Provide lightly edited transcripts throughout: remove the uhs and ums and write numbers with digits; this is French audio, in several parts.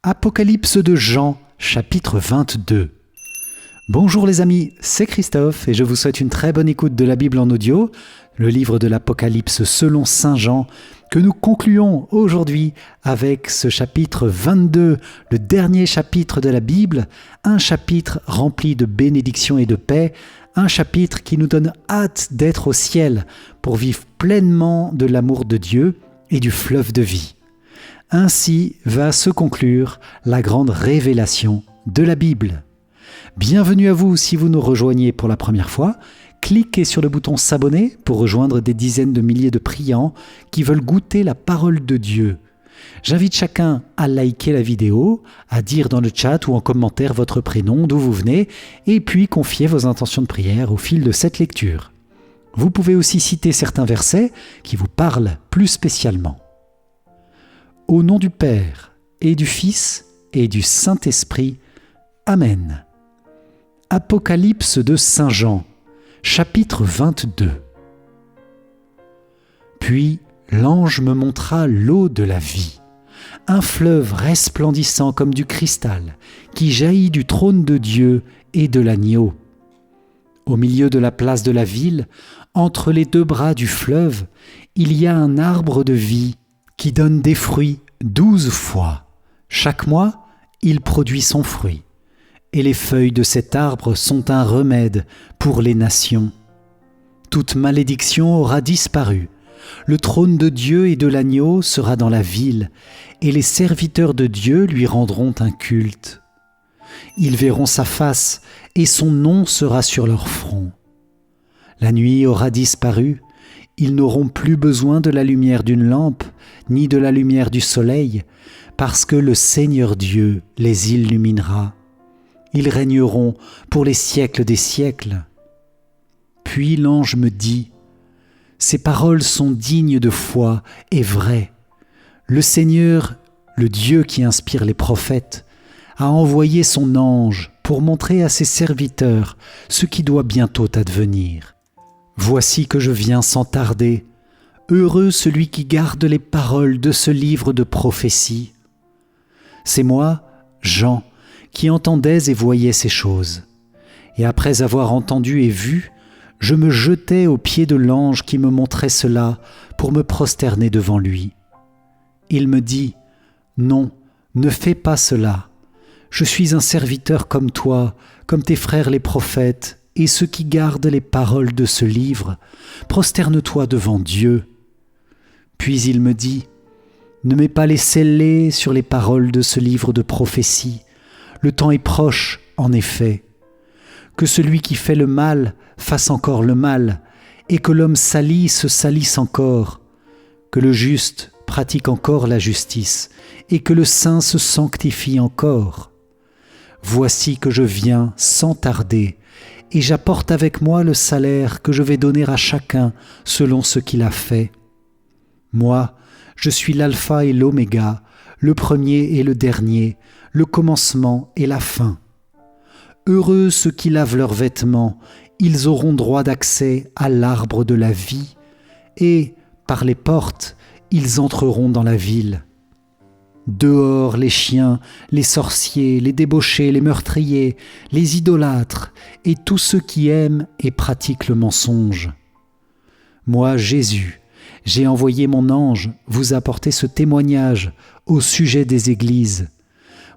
Apocalypse de Jean, chapitre 22. Bonjour les amis, c'est Christophe et je vous souhaite une très bonne écoute de la Bible en audio, le livre de l'Apocalypse selon Saint Jean, que nous concluons aujourd'hui avec ce chapitre 22, le dernier chapitre de la Bible, un chapitre rempli de bénédictions et de paix, un chapitre qui nous donne hâte d'être au ciel pour vivre pleinement de l'amour de Dieu et du fleuve de vie. Ainsi va se conclure la grande révélation de la Bible. Bienvenue à vous si vous nous rejoignez pour la première fois. Cliquez sur le bouton s'abonner pour rejoindre des dizaines de milliers de priants qui veulent goûter la parole de Dieu. J'invite chacun à liker la vidéo, à dire dans le chat ou en commentaire votre prénom, d'où vous venez, et puis confier vos intentions de prière au fil de cette lecture. Vous pouvez aussi citer certains versets qui vous parlent plus spécialement. Au nom du Père, et du Fils, et du Saint-Esprit. Amen. Apocalypse de Saint Jean, chapitre 22. Puis l'ange me montra l'eau de la vie, un fleuve resplendissant comme du cristal, qui jaillit du trône de Dieu et de l'agneau. Au milieu de la place de la ville, entre les deux bras du fleuve, il y a un arbre de vie qui donne des fruits 12 fois. Chaque mois, il produit son fruit. Et les feuilles de cet arbre sont un remède pour les nations. Toute malédiction aura disparu. Le trône de Dieu et de l'agneau sera dans la ville, et les serviteurs de Dieu lui rendront un culte. Ils verront sa face, et son nom sera sur leur front. La nuit aura disparu. Ils n'auront plus besoin de la lumière d'une lampe, ni de la lumière du soleil, parce que le Seigneur Dieu les illuminera. Ils régneront pour les siècles des siècles. Puis l'ange me dit, « Ces paroles sont dignes de foi et vraies. Le Seigneur, le Dieu qui inspire les prophètes, a envoyé son ange pour montrer à ses serviteurs ce qui doit bientôt advenir. Voici que je viens sans tarder. Heureux celui qui garde les paroles de ce livre de prophétie. » C'est moi, Jean, qui entendais et voyais ces choses. Et après avoir entendu et vu, je me jetai aux pieds de l'ange qui me montrait cela pour me prosterner devant lui. Il me dit, « Non, ne fais pas cela. Je suis un serviteur comme toi, comme tes frères les prophètes, et ceux qui gardent les paroles de ce livre. Prosterne-toi devant Dieu. » Puis il me dit, « Ne mets pas les scellés sur les paroles de ce livre de prophétie. Le temps est proche, en effet. Que celui qui fait le mal fasse encore le mal, et que l'homme sali se salisse encore. Que le juste pratique encore la justice, et que le saint se sanctifie encore. Voici que je viens sans tarder, et j'apporte avec moi le salaire que je vais donner à chacun selon ce qu'il a fait. Moi, je suis l'alpha et l'oméga, le premier et le dernier, le commencement et la fin. Heureux ceux qui lavent leurs vêtements, ils auront droit d'accès à l'arbre de la vie, et, par les portes, ils entreront dans la ville. Dehors les chiens, les sorciers, les débauchés, les meurtriers, les idolâtres, et tous ceux qui aiment et pratiquent le mensonge. Moi, Jésus, j'ai envoyé mon ange vous apporter ce témoignage au sujet des églises.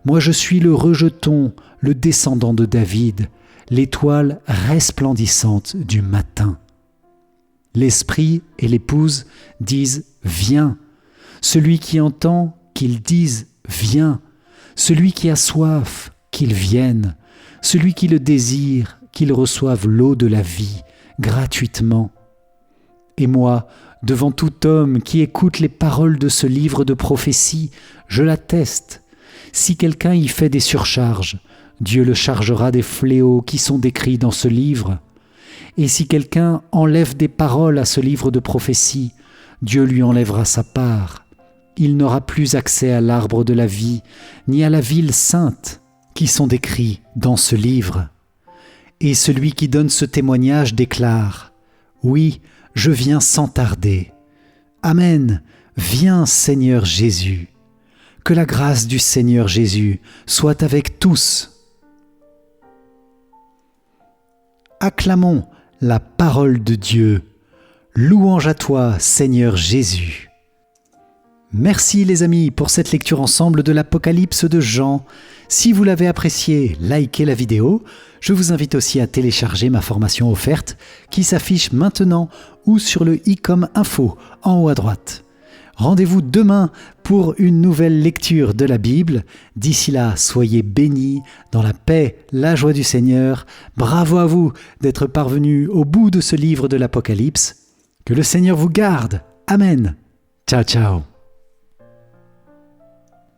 Moi je suis le rejeton, le descendant de David, l'étoile resplendissante du matin. L'esprit et l'épouse disent « Viens ». Celui qui entend, qu'il dise « Viens ». Celui qui a soif, qu'il vienne. Celui qui le désire, qu'il reçoive l'eau de la vie, gratuitement. Et moi, devant tout homme qui écoute les paroles de ce livre de prophétie, je l'atteste. Si quelqu'un y fait des surcharges, Dieu le chargera des fléaux qui sont décrits dans ce livre. Et si quelqu'un enlève des paroles à ce livre de prophétie, Dieu lui enlèvera sa part. Il n'aura plus accès à l'arbre de la vie, ni à la ville sainte, qui sont décrits dans ce livre. Et celui qui donne ce témoignage déclare, « Oui, je viens sans tarder. Amen, viens Seigneur Jésus. Que la grâce du Seigneur Jésus soit avec tous. Acclamons la parole de Dieu. Louange à toi, Seigneur Jésus. Merci les amis pour cette lecture ensemble de l'Apocalypse de Jean. Si vous l'avez apprécié, likez la vidéo. Je vous invite aussi à télécharger ma formation offerte qui s'affiche maintenant ou sur le i-com info en haut à droite. Rendez-vous demain pour une nouvelle lecture de la Bible. D'ici là, soyez bénis dans la paix, la joie du Seigneur. Bravo à vous d'être parvenus au bout de ce livre de l'Apocalypse. Que le Seigneur vous garde. Amen. Ciao, ciao.